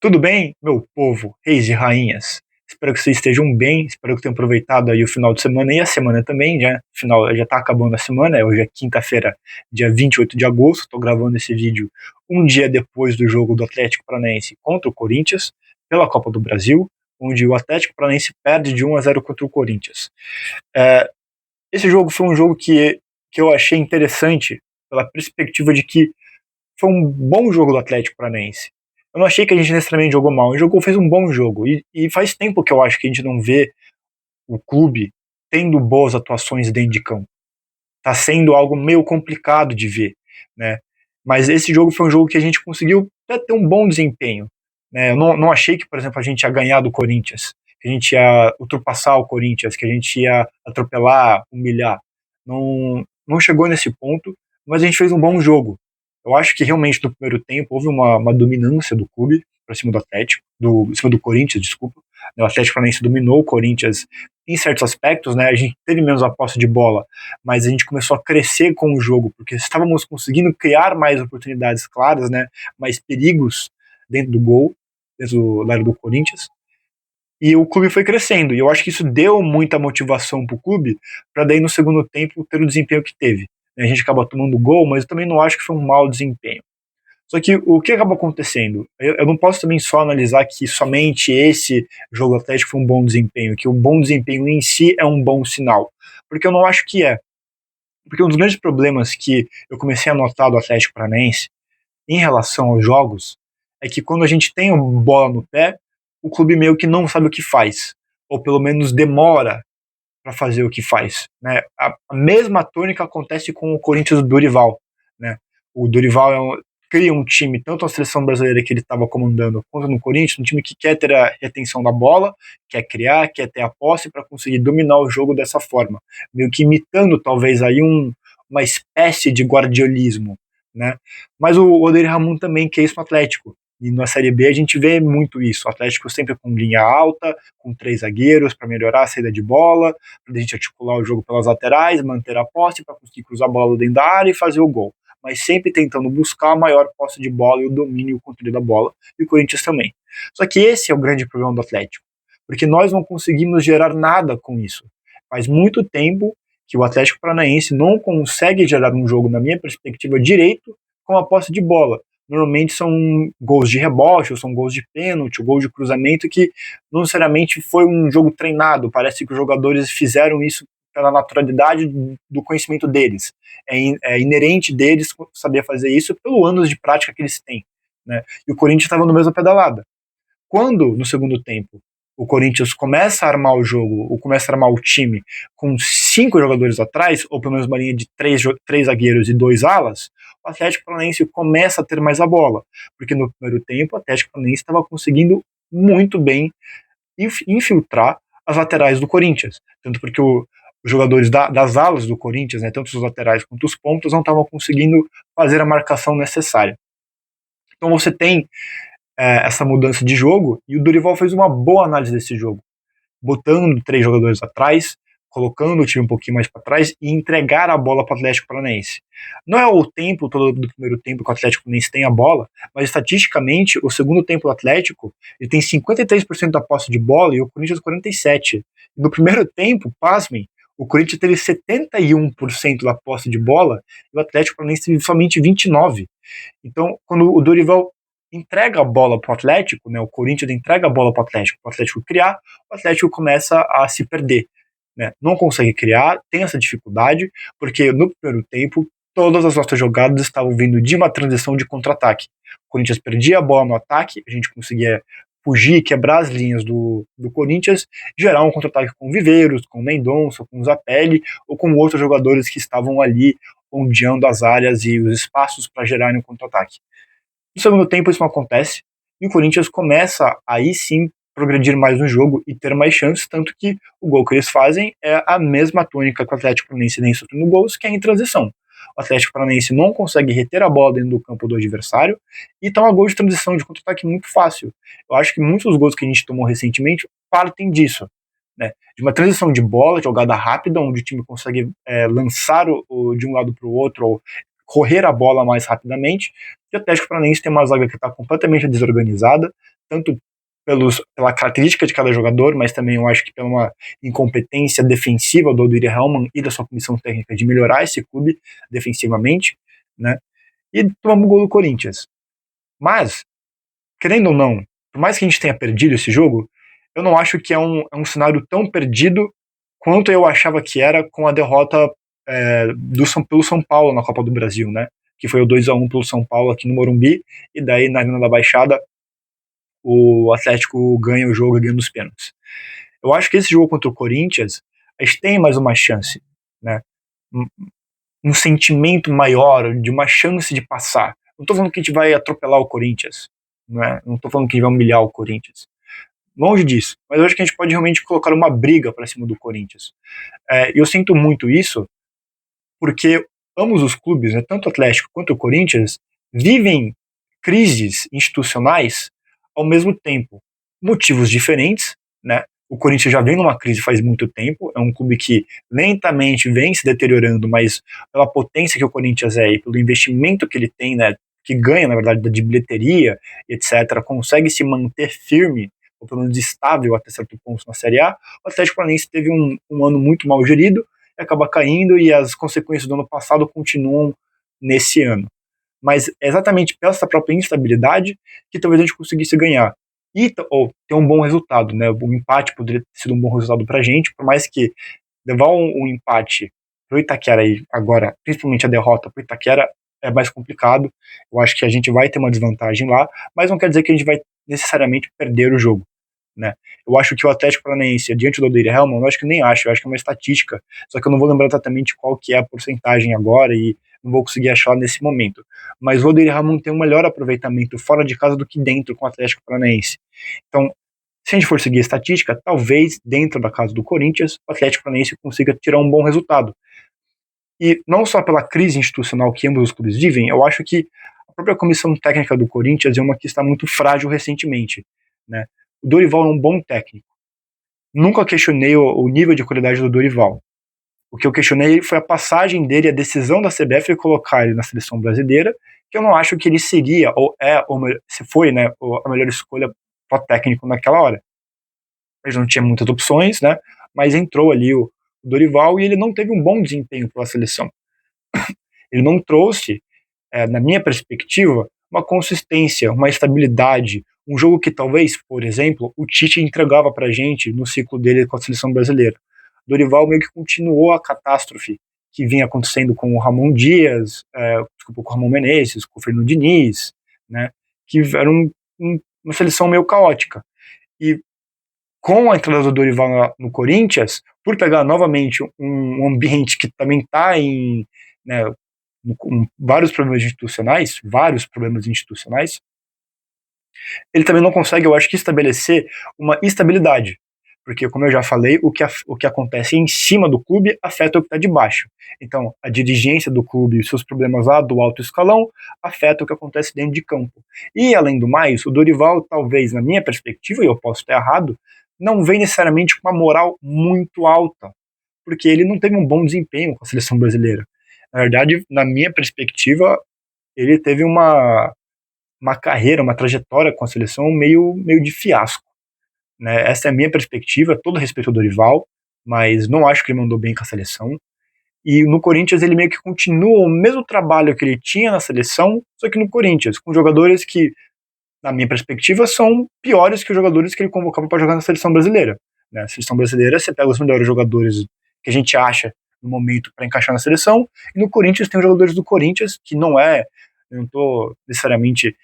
Tudo bem, meu povo, reis e rainhas? Espero que vocês estejam bem, espero que tenham aproveitado aí o final de semana e a semana também, já, final, já tá acabando a semana, hoje é quinta-feira, dia 28 de agosto, estou gravando esse vídeo um dia depois do jogo do Atlético Paranaense contra o Corinthians, pela Copa do Brasil, onde o Atlético Paranaense perde de 1-0 contra o Corinthians. É, Esse jogo foi um jogo que eu achei interessante, pela perspectiva de que foi um bom jogo do Atlético Paranaense. Eu não achei que a gente necessariamente jogou mal, a gente fez um bom jogo. E faz tempo que eu acho que a gente não vê o clube tendo boas atuações dentro de campo. Tá sendo algo meio complicado de ver, né? Mas esse jogo foi um jogo que a gente conseguiu até ter um bom desempenho. Né? Eu não achei que, por exemplo, a gente ia ganhar do Corinthians, que a gente ia ultrapassar o Corinthians, que a gente ia atropelar, humilhar. Não chegou nesse ponto, mas a gente fez um bom jogo. Eu acho que realmente no primeiro tempo houve uma dominância do clube para cima do Atlético, em cima do Corinthians, desculpa. O Atlético Paranaense dominou o Corinthians em certos aspectos, né? A gente teve menos a posse de bola, mas a gente começou a crescer com o jogo, porque estávamos conseguindo criar mais oportunidades claras, né? Mais perigos dentro do gol, dentro da área do Corinthians. E o clube foi crescendo, e eu acho que isso deu muita motivação para o clube, para daí no segundo tempo ter o desempenho que teve. A gente acaba tomando gol, mas eu também não acho que foi um mau desempenho. Só que o que acaba acontecendo? Eu não posso também só analisar que somente esse jogo Atlético foi um bom desempenho, que o bom desempenho em si é um bom sinal. Porque eu não acho que é. Porque um dos grandes problemas que eu comecei a notar do Atlético Paranaense em relação aos jogos é que quando a gente tem a bola no pé, o clube meio que não sabe o que faz. Ou pelo menos demora para fazer o que faz. Né? A mesma tônica acontece com o Corinthians do Dorival. Né? O Dorival cria um time, tanto a seleção brasileira que ele estava comandando, quanto no Corinthians, um time que quer ter a retenção da bola, quer criar, quer ter a posse para conseguir dominar o jogo dessa forma. Meio que imitando talvez aí uma espécie de guardiolismo. Né? Mas o Odair Ramon também quer isso no Atlético. E na Série B a gente vê muito isso. O Atlético sempre com linha alta, com 3 zagueiros para melhorar a saída de bola, para a gente articular o jogo pelas laterais, manter a posse para conseguir cruzar a bola dentro da área e fazer o gol. Mas sempre tentando buscar a maior posse de bola e o domínio e o controle da bola, e o Corinthians também. Só que esse é o grande problema do Atlético, porque nós não conseguimos gerar nada com isso. Faz muito tempo que o Atlético Paranaense não consegue gerar um jogo, na minha perspectiva, direito com a posse de bola. Normalmente são gols de rebote, ou são gols de pênalti, ou gol de cruzamento, que não necessariamente foi um jogo treinado. Parece que os jogadores fizeram isso pela naturalidade do conhecimento deles. É inerente deles saber fazer isso pelo anos de prática que eles têm. Né? E o Corinthians estava no mesmo pedalada. Quando, no segundo tempo, o Corinthians começa a armar o jogo, ou começa a armar o time com 5 jogadores atrás, ou pelo menos uma linha de três zagueiros e 2 alas, o Atlético Paranaense começa a ter mais a bola. Porque no primeiro tempo, o Atlético Paranaense estava conseguindo muito bem infiltrar as laterais do Corinthians. Tanto porque os jogadores das alas do Corinthians, né, tanto os laterais quanto os pontos, não estavam conseguindo fazer a marcação necessária. Então você tem essa mudança de jogo, e o Dorival fez uma boa análise desse jogo, botando 3 jogadores atrás, colocando o time um pouquinho mais para trás e entregar a bola para o Atlético Paranaense. Não é o tempo todo do primeiro tempo que o Atlético Paranaense tem a bola, mas estatisticamente o segundo tempo do Atlético ele tem 53% da posse de bola e o Corinthians 47%. No primeiro tempo, pasmem, o Corinthians teve 71% da posse de bola e o Atlético Paranaense teve somente 29%. Então, quando o Dorival entrega a bola para o Atlético, né, o Corinthians entrega a bola para o Atlético criar, o Atlético começa a se perder. Né? Não consegue criar, tem essa dificuldade, porque no primeiro tempo todas as nossas jogadas estavam vindo de uma transição de contra-ataque. O Corinthians perdia a bola no ataque, a gente conseguia fugir, quebrar as linhas do Corinthians, gerar um contra-ataque com o Viveiros, com o Mendonça, com o Zapelli, ou com outros jogadores que estavam ali ondeando as áreas e os espaços para gerarem um contra-ataque. No segundo tempo isso não acontece, e o Corinthians começa aí sim progredir mais no jogo e ter mais chances, tanto que o gol que eles fazem é a mesma tônica que o Atlético Paranaense vem sofrendo gols, que é em transição. O Atlético Paranaense não consegue reter a bola dentro do campo do adversário e toma gol de transição de contra-ataque muito fácil. Eu acho que muitos dos gols que a gente tomou recentemente partem disso. Né, de uma transição de bola, jogada rápida, onde o time consegue lançar de um lado para o outro, ou correr a bola mais rapidamente, e o Atlético Paranaense tem uma zaga que está completamente desorganizada, tanto pela característica de cada jogador, mas também eu acho que pela uma incompetência defensiva do Odair Hellmann e da sua comissão técnica de melhorar esse clube defensivamente, né? E tomamos o gol do Corinthians. Mas, querendo ou não, por mais que a gente tenha perdido esse jogo, eu não acho que é um cenário tão perdido quanto eu achava que era com a derrota pelo São Paulo na Copa do Brasil, né? Que foi o 2-1 pelo São Paulo aqui no Morumbi, e daí na Arena da Baixada o Atlético ganha o jogo ganhando os pênaltis. Eu acho que esse jogo contra o Corinthians, a gente tem mais uma chance, né? Um sentimento maior, de uma chance de passar. Não tô falando que a gente vai atropelar o Corinthians, né? Não tô falando que a gente vai humilhar o Corinthians. Longe disso. Mas eu acho que a gente pode realmente colocar uma briga para cima do Corinthians. E eu sinto muito isso, porque ambos os clubes, né, tanto o Atlético quanto o Corinthians, vivem crises institucionais ao mesmo tempo. Motivos diferentes, né? O Corinthians já vem numa crise faz muito tempo, é um clube que lentamente vem se deteriorando, mas pela potência que o Corinthians é e pelo investimento que ele tem, né, que ganha, na verdade, de bilheteria, etc., consegue se manter firme, ou pelo menos estável até certo ponto na Série A. O Atlético Paranaense teve um ano muito mal gerido, acaba caindo e as consequências do ano passado continuam nesse ano. Mas é exatamente pela essa própria instabilidade que talvez a gente conseguisse ganhar. Ou ter um bom resultado, né? O empate poderia ter sido um bom resultado pra gente, por mais que levar um empate pro Itaquera aí agora, principalmente a derrota pro Itaquera, é mais complicado. Eu acho que a gente vai ter uma desvantagem lá, mas não quer dizer que a gente vai necessariamente perder o jogo, né? Eu acho que o Atlético Paranaense, diante do Odair Hellmann, eu acho que nem acho, eu acho que é uma estatística, só que eu não vou lembrar exatamente qual que é a porcentagem agora e não vou conseguir achar nesse momento. Mas o Odair Hellmann tem um melhor aproveitamento fora de casa do que dentro com o Atlético Paranaense. Então, se a gente for seguir a estatística, talvez dentro da casa do Corinthians, o Atlético Paranaense consiga tirar um bom resultado. E não só pela crise institucional que ambos os clubes vivem, eu acho que a própria comissão técnica do Corinthians é uma que está muito frágil recentemente, né? O Dorival é um bom técnico. Nunca questionei o nível de qualidade do Dorival. O que eu questionei foi a passagem dele, a decisão da CBF de colocar ele na seleção brasileira, que eu não acho que ele seria, ou se foi, né, a melhor escolha para técnico naquela hora. Ele não tinha muitas opções, né, mas entrou ali o Dorival e ele não teve um bom desempenho pela seleção. Ele não trouxe, na minha perspectiva, uma consistência, uma estabilidade, um jogo que talvez, por exemplo, o Tite entregava pra gente no ciclo dele com a seleção brasileira. Dorival meio que continuou a catástrofe que vinha acontecendo com o Ramon Dias, com o Ramon Menezes, com o Fernando Diniz, né, que era uma seleção meio caótica. E com a entrada do Dorival no Corinthians, por pegar novamente um ambiente que também está em, né, com vários problemas institucionais, ele também não consegue, eu acho que, estabelecer uma estabilidade. Porque, como eu já falei, o que acontece em cima do clube afeta o que está de baixo. Então, a dirigência do clube e os seus problemas lá do alto escalão afeta o que acontece dentro de campo. E, além do mais, o Dorival, talvez, na minha perspectiva, e eu posso estar errado, não vem necessariamente com uma moral muito alta, porque ele não teve um bom desempenho com a seleção brasileira. Na verdade, na minha perspectiva, ele teve uma carreira, uma trajetória com a seleção meio de fiasco, né? Essa é a minha perspectiva, todo respeito ao Dorival, mas não acho que ele mandou bem com a seleção. E no Corinthians ele meio que continua o mesmo trabalho que ele tinha na seleção, só que no Corinthians, com jogadores que, na minha perspectiva, são piores que os jogadores que ele convocava para jogar na seleção brasileira, né? A seleção brasileira, você pega os melhores jogadores que a gente acha no momento para encaixar na seleção, e no Corinthians tem os jogadores do Corinthians, que eu não estou necessariamente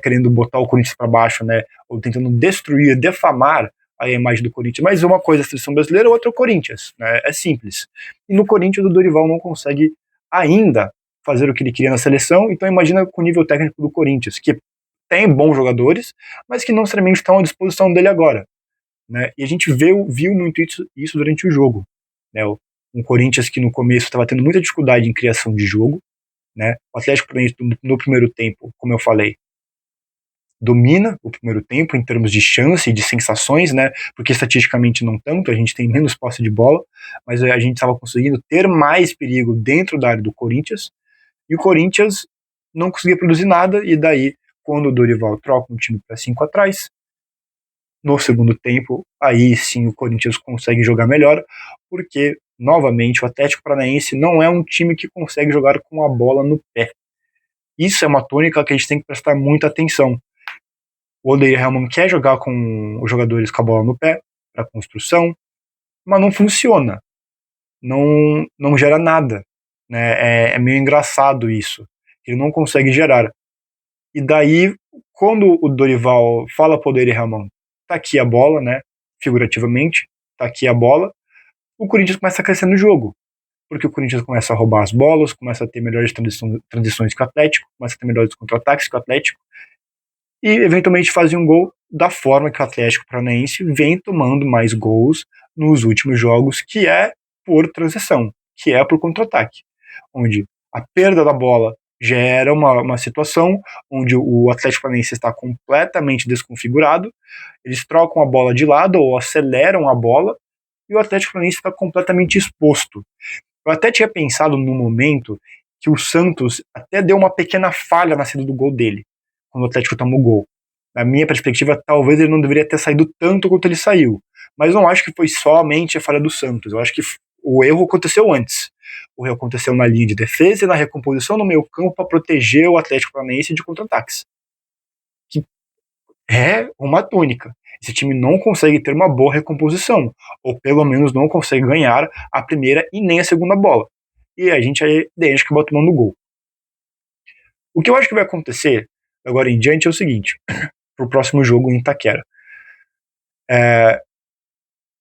querendo botar o Corinthians para baixo, né, ou tentando destruir, defamar a imagem do Corinthians, mas uma coisa é a seleção brasileira, outra é o Corinthians, né, é simples. E no Corinthians o Dorival não consegue ainda fazer o que ele queria na seleção, então imagina com o nível técnico do Corinthians, que tem bons jogadores, mas que não necessariamente estão à disposição dele agora, né, e a gente viu muito isso durante o jogo, né, um Corinthians que no começo estava tendo muita dificuldade em criação de jogo, né, o Atlético Paranaense no primeiro tempo, como eu falei, domina o primeiro tempo em termos de chance e de sensações, né? Porque estatisticamente não tanto, a gente tem menos posse de bola, mas a gente estava conseguindo ter mais perigo dentro da área do Corinthians, e o Corinthians não conseguia produzir nada, e daí, quando o Dorival troca um time para 5 atrás. No segundo tempo, aí sim o Corinthians consegue jogar melhor, porque, novamente, o Atlético Paranaense não é um time que consegue jogar com a bola no pé. Isso é uma tônica que a gente tem que prestar muita atenção. O Odair Hellmann quer jogar com os jogadores com a bola no pé, para construção, mas não funciona. Não gera nada. Né? É meio engraçado isso. Ele não consegue gerar. E daí, quando o Dorival fala para o Odair Hellmann, tá aqui a bola, né? Figurativamente, tá aqui a bola, o Corinthians começa a crescer no jogo. Porque o Corinthians começa a roubar as bolas, começa a ter melhores transições que o Atlético, começa a ter melhores contra-ataques que o Atlético, e eventualmente fazia um gol da forma que o Atlético Paranaense vem tomando mais gols nos últimos jogos, que é por transição, que é por contra-ataque, onde a perda da bola gera uma situação onde o Atlético Paranaense está completamente desconfigurado, eles trocam a bola de lado ou aceleram a bola, e o Atlético Paranaense fica completamente exposto. Eu até tinha pensado no momento que o Santos até deu uma pequena falha na saída do gol dele, quando o Atlético tomou o gol. Na minha perspectiva, talvez ele não deveria ter saído tanto quanto ele saiu. Mas não acho que foi somente a falha do Santos. Eu acho que o erro aconteceu antes. O erro aconteceu na linha de defesa e na recomposição no meio campo para proteger o Atlético Paranaense de contra-ataques. Que é uma tônica. Esse time não consegue ter uma boa recomposição, ou pelo menos não consegue ganhar a primeira e nem a segunda bola. E a gente aí deixa que vai tomando gol. O que eu acho que vai acontecer agora em diante é o seguinte, pro próximo jogo em Itaquera.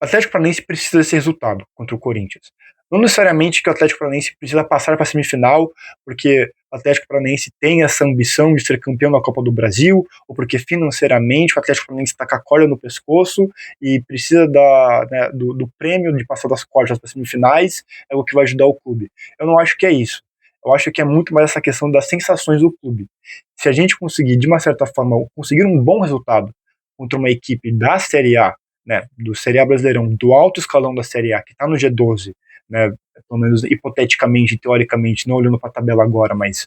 O Atlético Paranaense precisa desse resultado contra o Corinthians. Não necessariamente que o Atlético Paranaense precisa passar para a semifinal, porque o Atlético Paranaense tem essa ambição de ser campeão da Copa do Brasil, ou porque financeiramente o Atlético Paranaense está com a corda no pescoço e precisa do prêmio de passar das quartas para as semifinais, é o que vai ajudar o clube. Eu não acho que é isso. Eu acho que é muito mais essa questão das sensações do clube. Se a gente conseguir, de uma certa forma, conseguir um bom resultado contra uma equipe da Série A, né, do Série A Brasileirão, do alto escalão da Série A, que está no G12, né, pelo menos hipoteticamente, teoricamente, não olhando para a tabela agora, mas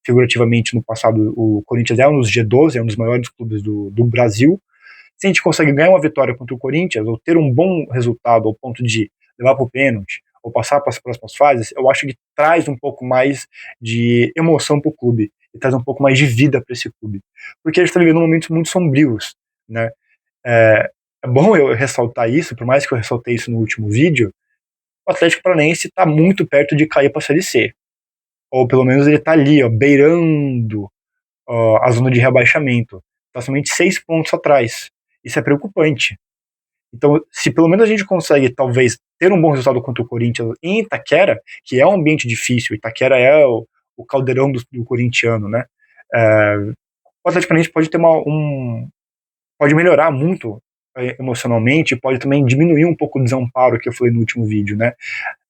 figurativamente no passado, o Corinthians é um dos G12, é um dos maiores clubes do Brasil. Se a gente consegue ganhar uma vitória contra o Corinthians, ou ter um bom resultado ao ponto de levar para o pênalti, ou passar para as próximas fases, eu acho que traz um pouco mais de emoção para o clube, e traz um pouco mais de vida para esse clube. Porque a gente está vivendo momentos muito sombrios, né? É bom eu ressaltar isso, por mais que eu ressaltei isso no último vídeo, o Atlético Paranaense está muito perto de cair para a Série C. Ou pelo menos ele está ali, ó, beirando a zona de rebaixamento. Está somente 6 pontos atrás. Isso é preocupante. Então, se pelo menos a gente consegue, talvez, ter um bom resultado contra o Corinthians em Itaquera, que é um ambiente difícil, Itaquera é o caldeirão do corintiano, né? O Atlético Paranaense pode ter pode melhorar muito emocionalmente, pode também diminuir um pouco o desamparo que eu falei no último vídeo, né?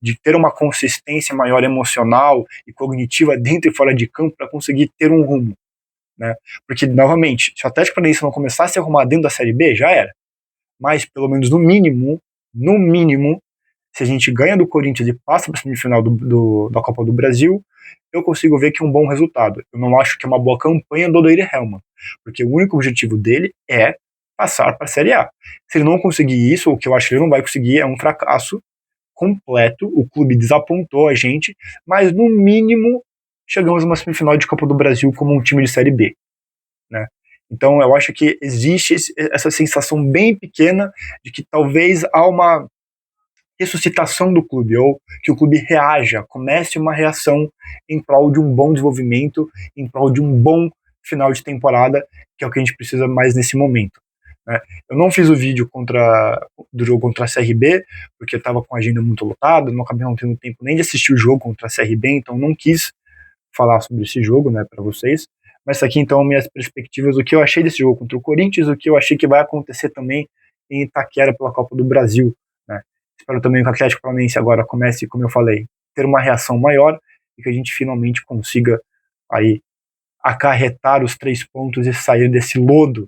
De ter uma consistência maior emocional e cognitiva dentro e fora de campo para conseguir ter um rumo, né? Porque, novamente, se o Atlético Paranaense não começar a se arrumar dentro da Série B, já era. Mas, pelo menos no mínimo, se a gente ganha do Corinthians e passa para a semifinal da Copa do Brasil, eu consigo ver que é um bom resultado. Eu não acho que é uma boa campanha do Odair Hellmann, porque o único objetivo dele é passar para a Série A. Se ele não conseguir isso, o que eu acho que ele não vai conseguir é um fracasso completo, o clube desapontou a gente, mas no mínimo chegamos a uma semifinal de Copa do Brasil como um time de Série B, né? Então eu acho que existe essa sensação bem pequena de que talvez há uma ressuscitação do clube, ou que o clube reaja, comece uma reação em prol de um bom desenvolvimento, em prol de um bom final de temporada, que é o que a gente precisa mais nesse momento, né? Eu não fiz o vídeo do jogo contra a CRB, porque eu estava com a agenda muito lotada, não acabei não tendo tempo nem de assistir o jogo contra a CRB, então não quis falar sobre esse jogo, né, para vocês. Mas aqui então minhas perspectivas, o que eu achei desse jogo contra o Corinthians, o que eu achei que vai acontecer também em Itaquera pela Copa do Brasil, né? Espero também que o Atlético Paranaense agora comece, como eu falei, ter uma reação maior e que a gente finalmente consiga aí acarretar os 3 pontos e sair desse lodo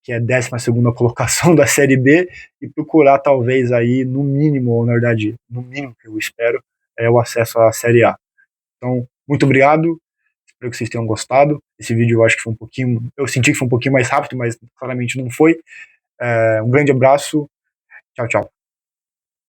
que é a 12ª colocação da Série B e procurar talvez aí no mínimo, ou na verdade no mínimo que eu espero, é o acesso à Série A. Então, muito obrigado. Espero que vocês tenham gostado. Esse vídeo eu acho que foi um pouquinho, eu senti que foi um pouquinho mais rápido, mas claramente não foi. Um grande abraço. Tchau, tchau.